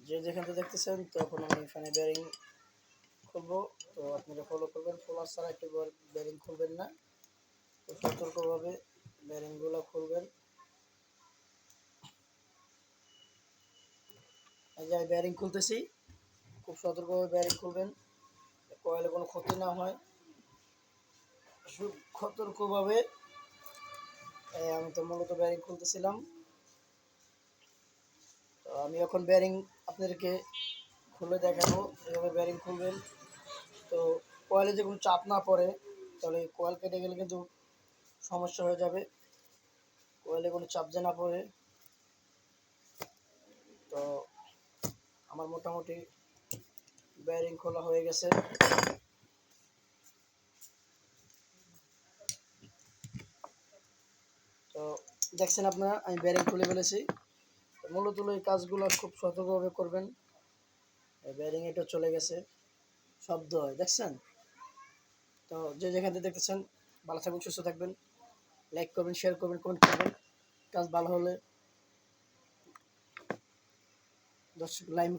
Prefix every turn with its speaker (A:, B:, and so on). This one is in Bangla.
A: যে যেখান থেকে দেখতেছেন, তো এখন আমি এখানে বেয়ারিং খুলবো। তো আপনারা ফলো করবেন, ফলোয়ার ছাড়া একটু বেয়ারিং খুলবেন না, তো সতর্কভাবে বেয়ারিংগুলো খুলবেন। এই যে আমি বেয়ারিং খুলতেছি, খুব সতর্কভাবে বেয়ারিং খুলবেন, কয়েলে কোনো ক্ষতি না হয়। সতর্কভাবে আমি তো মূলত বেয়ারিং খুলতেছিলাম। তো আমি এখন বেয়ারিং আপনাদেরকে খুলে দেখাবো, এভাবে বেয়ারিং খুলবেন। তো কয়েলে যে কোনো চাপ না পড়ে, তাহলে কয়েল কেটে গেলে কিন্তু সমস্যা হয়ে যাবে। কয়েলে কোনো চাপ যে না পড়ে। তো আমার মোটামুটি বেয়ারিং খোলা হয়ে গেছে। তো দেখছেন আপনারা, আমি বেয়ারিং খুলে ফেলেছি। মূলত এই কাজগুলো খুব সতর্কভাবে করবেন। বেয়ারিং এটা চলে গেছে, শব্দ হয়, দেখছেন? তো যে যেখান থেকে দেখতেছেন, ভালো থাকবেন, সুস্থ থাকবেন, লাইক করবেন, শেয়ার করবেন, কমেন্ট করবেন। কাজ ভালো হলে দর্শক লাইক